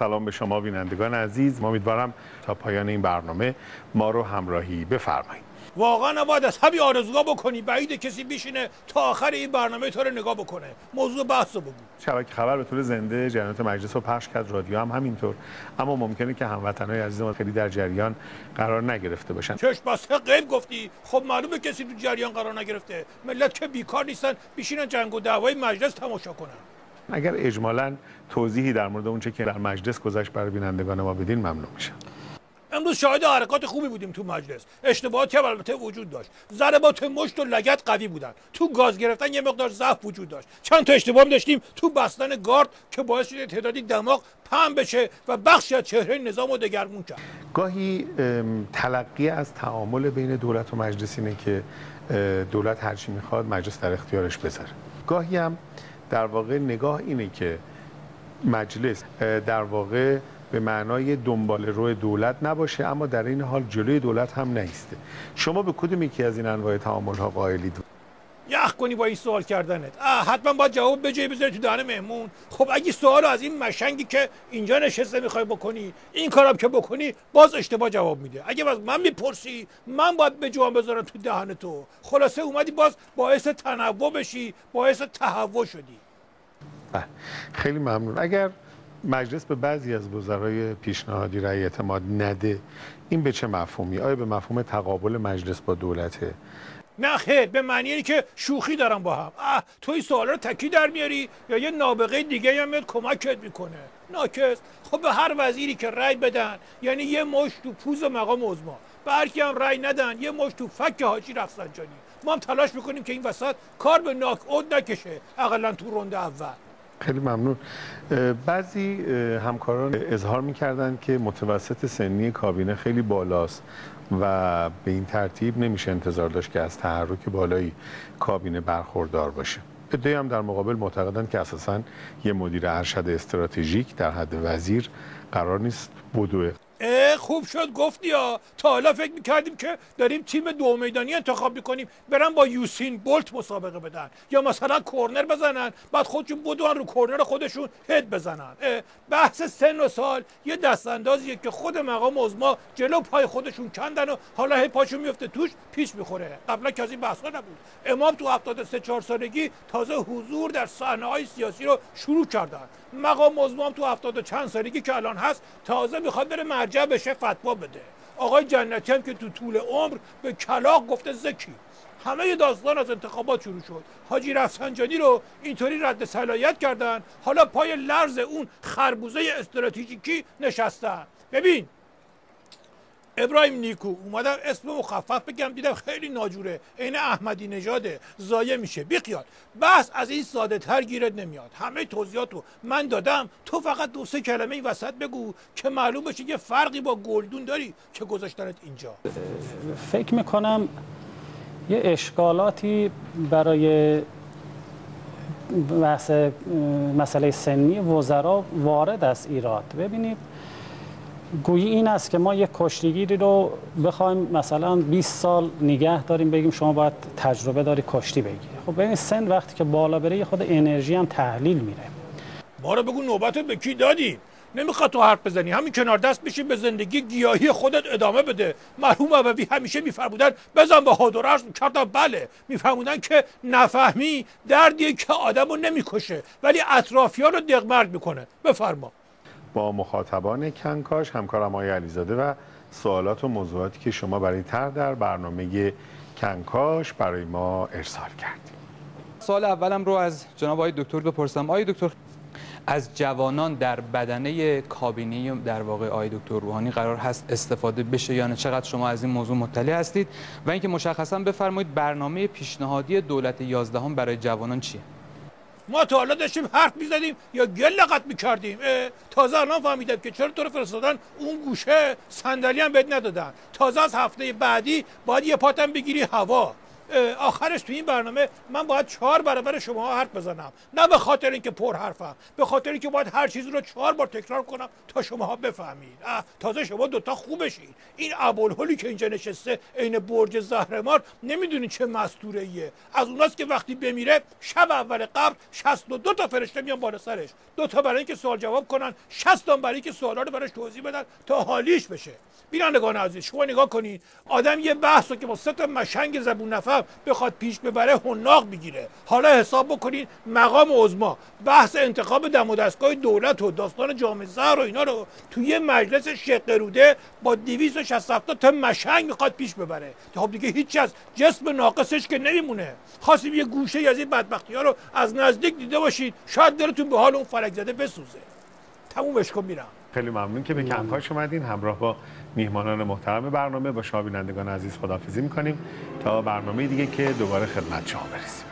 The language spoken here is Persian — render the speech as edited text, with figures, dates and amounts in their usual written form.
سلام به شما بینندگان عزیز. امیدوارم تا پایان این برنامه ما رو همراهی بفرمایید. واقعا نباید از همین آرزوها بکنی، بعید کسی بشینه تا آخر این برنامه تو رو نگاه بکنه. موضوع بحث رو بگو. شبکه خبر به طور زنده جریانات مجلس رو پخش کرد، رادیو هم همینطور، اما ممکنه که هموطنای عزیز ما خیلی در جریان قرار نگرفته باشن. چشم بسته غیب گفتی؟ خب معلومه کسی تو جریان قرار نگرفته. ملت که بیکار نیستن بشینن جنگ و دعوای مجلس تماشا کنن. اگر اجمالاً توضیحی در مورد اون چه که در مجلس گذشت برای بینندگان ما بدین ممنون میشم. امروز شاهد حرکات خوبی بودیم تو مجلس. اشتباهاتی هم البته وجود داشت. ضربات مشت و لگد قوی بودن. تو گاز گرفتن یه مقدار ضعف وجود داشت. چند تا اشتباه داشتیم تو بستن گارد که باعث شد تعدادی دماغ پهن بشه و بخشی از چهره نظام رو دگرگون کرد. گاهی تلقی از تعامل بین دولت و مجلس اینه که دولت هر چی میخواد مجلس در اختیارش بذاره. گاهی هم در واقع نگاه اینه که مجلس در واقع به معنای دنبال روی دولت نباشه، اما در این حال جلوی دولت هم نیسته. شما به کدوم یکی از این انواع تعامل ها قائلید؟ یخ کنی با این سوال کردنت. حتما باید جواب به جای بذاری تو دهن مهمون. خب اگه سوال از این مشنگی که اینجا نشسته میخوای بکنی، این کارم که بکنی، باز اشتباه جواب میده. اگه از من میپرسی، من باید به جواب بذارم تو دهن تو. خلاصه اومدی باز باعث تنوع بشی، باعث تهوع شدی. خیلی ممنون. اگر مجلس به بعضی از وزرای پیشنهادی رأی اعتماد نده، این به چه مفهومی؟ آیا به مفهوم تقابل مجلس با دولته؟ نه خیر، به معنی اینه که شوخی دارم با هم. تو این سوالا رو تکی در میاری یا یه نابغه دیگه هم میاد کمکت میکنه؟ ناکس. خب به هر وزیری که رأی بدن یعنی یه مشت تو پوز مقام عظما، به هر کی هم رأی ندن یه مشت تو فک حاجی رفسنجانی. ما هم تلاش میکنیم که این وسط کار به ناک اود نکشه، حداقل تو رنده اول. خیلی ممنون. بعضی همکاران اظهار میکردن که متوسط سنی کابینه خیلی بالاست و به این ترتیب نمیشه انتظار داشت که از تحرک بالایی کابینه برخوردار باشه. عده‌ای هم در مقابل معتقدن که اساساً یه مدیر ارشد استراتژیک در حد وزیر قرار نیست بدوه. خوب شد گفتی ها. تا حالا فکر میکردیم که داریم تیم دو میدانی انتخاب میکنیم برن با یوسین بولت مسابقه بدن یا مثلا کورنر بزنن بعد خودشون بدون رو کورنر خودشون هد بزنن. بحث سن و سال یه دستاندازیه که خود مقام عظما جلو پای خودشون کندن و حالا هی پاشون میفته توش پیش میخوره. قبلا که از این بحثا نبود. امام تو 73 سالگی تازه حضور در صحنه‌های سیاسی رو شروع کردن. مقام عظما تو 70 چند سالگی که الان هست تازه میخواد بره مرجع بشه فتوا بده. آقای جنتی هم که تو طول عمر به کلاغ گفته زکی. همه داستان از انتخابات شروع شد. حاجی رفسنجانی رو اینطوری رد صلاحیت کردن، حالا پای لرز اون خربوزه استراتژیکی نشستن. ببین ابراهیم نیکو اومدم اسم مخفف بگم، دیدم خیلی ناجوره، عین احمدی نژاده، ضایع میشه. بیخیال، بحث از این ساده تر گیرت نمیاد. همه توضیحاتو من دادم، تو فقط دو سه کلمه این وسط بگو که معلوم بشه یه فرقی با گلدون داری که گذاشتنت اینجا. فکر میکنم یه اشکالاتی برای بحث مسئله سنی وزرا وارد است ایراد. ببینید گویی این است که ما یک کشتیگیری رو بخوایم مثلا 20 سال نگه داریم، بگیم شما باید تجربه داری کشتی بگیری. خب ببین سن وقتی که بالا بره خود انرژی هم تحلیل میره. ما رو بگو نوبت به کی دادیم؟ نمیخواد تو حرف بزنی، همین کنار دست بشی به زندگی گیاهی خودت ادامه بده. مرحوم ابوی همیشه میفرمودن بزن به هادرش، کردم بله. میفرمودن که نفهمی دردیه که آدمو نمیکشه ولی اطرافیان رو دغمرگ میکنه. بفرما. با مخاطبان کنکاش، همکارم آقای علیزاده و سوالات و موضوعاتی که شما برای طرح در برنامه کنکاش برای ما ارسال کردید. سوال اولم رو از جناب آقای دکتر بپرسم. آقای دکتر، از جوانان در بدنه کابینه در واقع آقای دکتر روحانی قرار هست استفاده بشه یا نه؟ چقدر شما از این موضوع مطلع هستید؟ و اینکه مشخصا بفرمایید برنامه پیشنهادی دولت 11 برای جوانان چیه؟ ما تا حالا داشتیم حرف میزدیم یا گل لغت میکردیم. تازه الان فهمیدم که چرا تو رو فرستادن اون گوشه، صندلی هم بهت ندادن. تازه از هفته بعدی باید یه پاتم بگیری هوا. آخرش تو این برنامه من باید 4 برابر شما حرف بزنم، نه به خاطر اینکه پر حرفم، به خاطر اینکه باید هر چیزی رو 4 بار تکرار کنم تا شماها بفهمید. تازه شما دوتا خوب بشین. این ابوالهولی که اینجا نشسته عین برج زهرمار نمیدونین چه مستوره‌ایه. از اوناست که وقتی بمیره شب اول قبر 62 تا فرشته میان بالا سرش، 2 تا برای اینکه سوال جواب کنن، 60 تا برای اینکه سوالا رو براش توضیح بدن تا حالیش بشه. بینندگان عزیز شما نگاه کنید، آدم یه بحث رو که با 3 تا مشنگ زبون نفهم بخواد پیش ببره حناق میگیره. حالا حساب بکنید مقام عظما بحث انتخاب دم و دستگاه دولت و داستان جام زهر و اینا رو توی مجلس شقروده با 267 تا مشنگ میخواد پیش ببره. خب دیگه هیچ از جسم ناقصش که نمیمونه. خواستیم یه گوشه از این بدبختی‌ها رو از نزدیک دیده باشید، شاید دلتون به حال اون فلک زده بسوزه. تمومش کن میرم. خیلی ممنون که به کنکاش اومدین. همراه با میهمانان محترم برنامه با شما بینندگان عزیز خداحافظی می‌کنیم تا برنامه دیگه که دوباره خدمت شما برسیم.